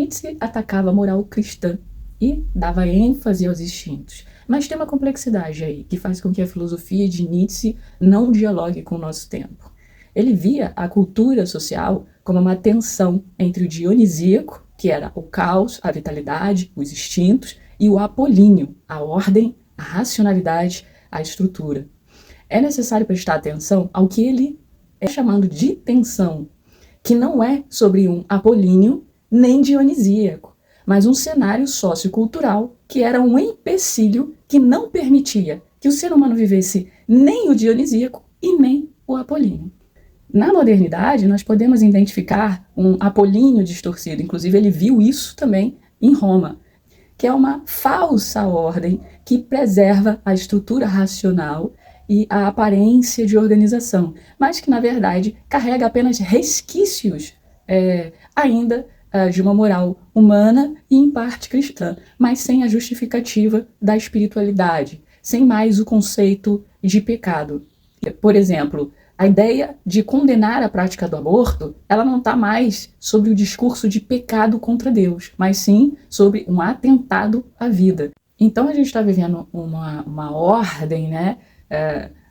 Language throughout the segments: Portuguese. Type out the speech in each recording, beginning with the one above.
Nietzsche atacava a moral cristã e dava ênfase aos instintos. Mas tem uma complexidade aí, que faz com que a filosofia de Nietzsche não dialogue com o nosso tempo. Ele via a cultura social como uma tensão entre o dionisíaco, que era o caos, a vitalidade, os instintos, e o apolíneo, a ordem, a racionalidade, a estrutura. É necessário prestar atenção ao que ele é chamando de tensão, que não é sobre um apolíneo nem dionisíaco, mas um cenário sociocultural que era um empecilho que não permitia que o ser humano vivesse nem o dionisíaco e nem o apolíneo. Na modernidade, nós podemos identificar um apolíneo distorcido, inclusive ele viu isso também em Roma, que é uma falsa ordem que preserva a estrutura racional e a aparência de organização, mas que, na verdade, carrega apenas resquícios ainda de uma moral humana e, em parte, cristã, mas sem a justificativa da espiritualidade, sem mais o conceito de pecado. Por exemplo, a ideia de condenar a prática do aborto, ela não está mais sobre o discurso de pecado contra Deus, mas sim sobre um atentado à vida. Então a gente está vivendo uma ordem, né?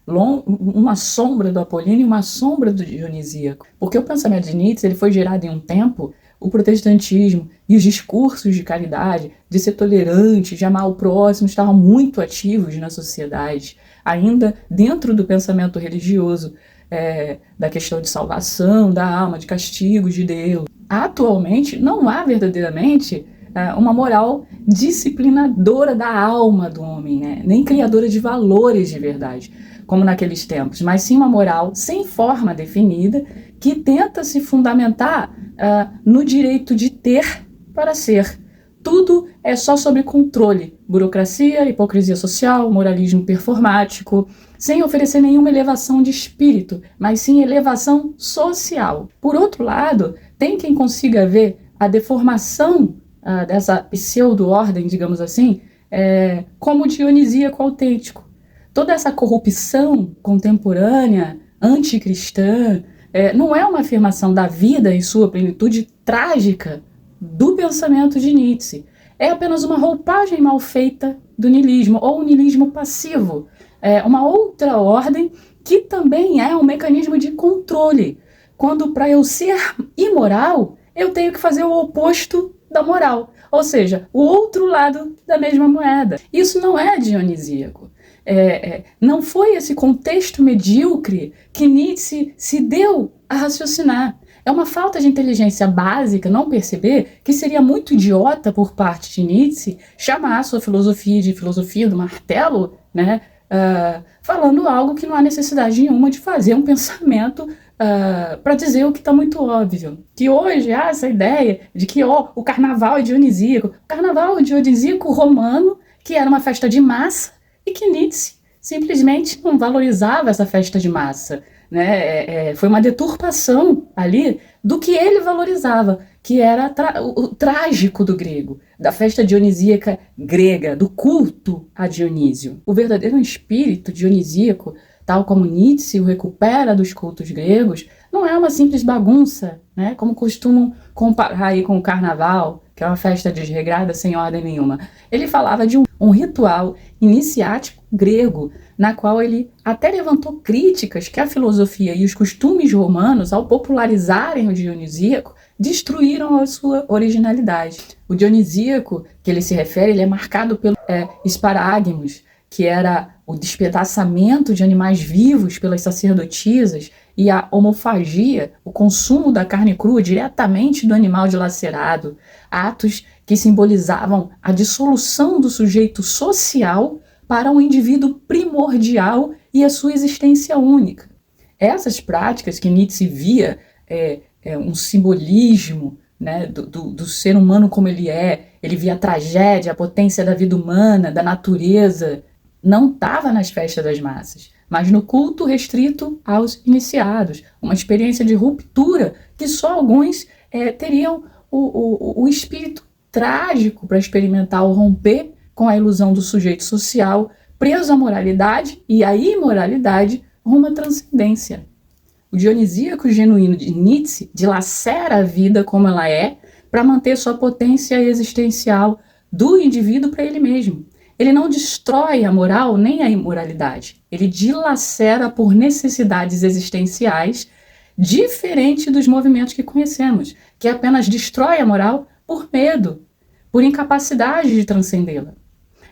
Uma sombra do apolíneo e uma sombra do dionisíaco. Porque o pensamento de Nietzsche ele foi gerado em um tempo, o protestantismo e os discursos de caridade, de ser tolerante, de amar o próximo, estavam muito ativos na sociedade. Ainda dentro do pensamento religioso, da questão de salvação, da alma, de castigos de Deus. Atualmente, não há verdadeiramente uma moral disciplinadora da alma do homem, né? Nem criadora de valores de verdade, como naqueles tempos, mas sim uma moral sem forma definida que tenta se fundamentar no direito de ter para ser. Tudo é só sobre controle, burocracia, hipocrisia social, moralismo performático, sem oferecer nenhuma elevação de espírito, mas sim elevação social. Por outro lado, tem quem consiga ver a deformação dessa pseudo-ordem, digamos assim, como dionisíaco autêntico. Toda essa corrupção contemporânea, anticristã, não é uma afirmação da vida em sua plenitude trágica do pensamento de Nietzsche. É apenas uma roupagem mal feita do niilismo, ou um niilismo passivo. Uma outra ordem que também é um mecanismo de controle. Quando, para eu ser imoral, eu tenho que fazer o oposto da moral. Ou seja, o outro lado da mesma moeda. Isso não é dionisíaco. Não foi esse contexto medíocre que Nietzsche se deu a raciocinar. É uma falta de inteligência básica não perceber que seria muito idiota por parte de Nietzsche chamar a sua filosofia de filosofia do martelo, né? Falando algo que não há necessidade nenhuma de fazer um pensamento para dizer o que está muito óbvio. Que hoje há essa ideia de que o carnaval é dionisíaco. O carnaval é dionisíaco romano, que era uma festa de massa, e que Nietzsche simplesmente não valorizava essa festa de massa. Né? Foi uma deturpação ali do que ele valorizava, que era o trágico do grego, da festa dionisíaca grega, do culto a Dionísio. O verdadeiro espírito dionisíaco, tal como Nietzsche o recupera dos cultos gregos, não é uma simples bagunça, né? Como costumam comparar aí com o carnaval, que é uma festa desregrada sem ordem nenhuma. Ele falava de um ritual iniciático grego, na qual ele até levantou críticas que a filosofia e os costumes romanos, ao popularizarem o dionisíaco, destruíram a sua originalidade. O dionisíaco que ele se refere, ele é marcado pelo esparagmos, que era o despedaçamento de animais vivos pelas sacerdotisas, e a homofagia, o consumo da carne crua diretamente do animal dilacerado, atos que simbolizavam a dissolução do sujeito social para um indivíduo primordial e a sua existência única. Essas práticas que Nietzsche via um simbolismo, né, do ser humano como ele via a tragédia, a potência da vida humana, da natureza, não estava nas festas das massas, mas no culto restrito aos iniciados, uma experiência de ruptura que só alguns teriam o espírito trágico para experimentar o romper com a ilusão do sujeito social, preso à moralidade e à imoralidade rumo à transcendência. O dionisíaco genuíno de Nietzsche dilacera a vida como ela é para manter sua potência existencial do indivíduo para ele mesmo. Ele não destrói a moral nem a imoralidade. Ele dilacera por necessidades existenciais, diferente dos movimentos que conhecemos, que apenas destrói a moral por medo, por incapacidade de transcendê-la.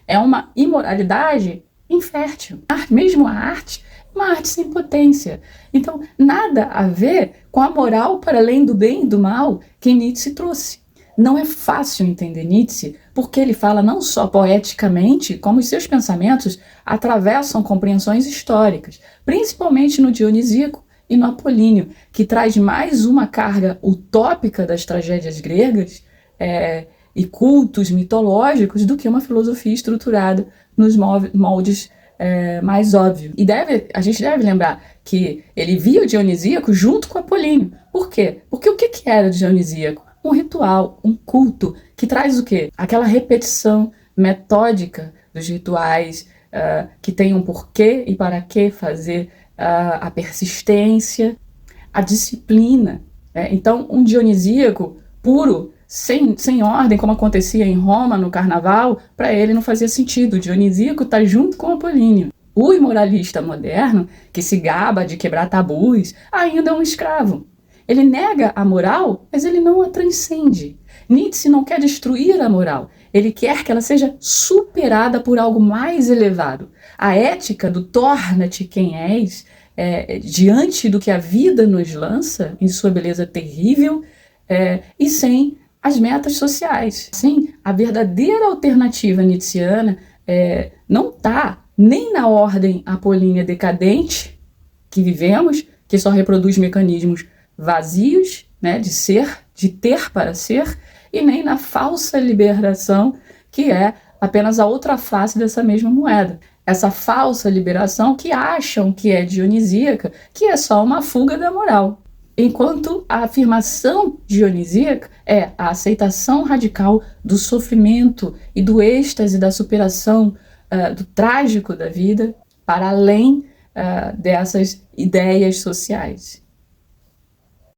É uma imoralidade infértil. Mesmo a arte é uma arte sem potência. Então, nada a ver com a moral para além do bem e do mal que Nietzsche trouxe. Não é fácil entender Nietzsche porque ele fala não só poeticamente, como os seus pensamentos atravessam compreensões históricas, principalmente no Dionisíaco e no Apolíneo, que traz mais uma carga utópica das tragédias gregas e cultos mitológicos do que uma filosofia estruturada nos moldes mais óbvios. E a gente deve lembrar que ele via o Dionisíaco junto com o Apolíneo. Por quê? Porque o que era o Dionisíaco? Um ritual, um culto, que traz o quê? Aquela repetição metódica dos rituais, que tem um porquê e para que fazer, a persistência, a disciplina. Então, um dionisíaco puro, sem ordem, como acontecia em Roma no carnaval, para ele não fazia sentido. O dionisíaco está junto com o Apolíneo. O imoralista moderno, que se gaba de quebrar tabus, ainda é um escravo. Ele nega a moral, mas ele não a transcende. Nietzsche não quer destruir a moral, ele quer que ela seja superada por algo mais elevado. A ética do torna-te quem és, diante do que a vida nos lança, em sua beleza terrível, e sem as metas sociais. Sim, a verdadeira alternativa nietzschiana não está nem na ordem apolínea decadente que vivemos, que só reproduz mecanismos vazios, de ser, de ter para ser, e nem na falsa liberação, que é apenas a outra face dessa mesma moeda. Essa falsa liberação que acham que é dionisíaca, que é só uma fuga da moral. Enquanto a afirmação dionisíaca é a aceitação radical do sofrimento e do êxtase da superação do trágico da vida para além dessas ideias sociais.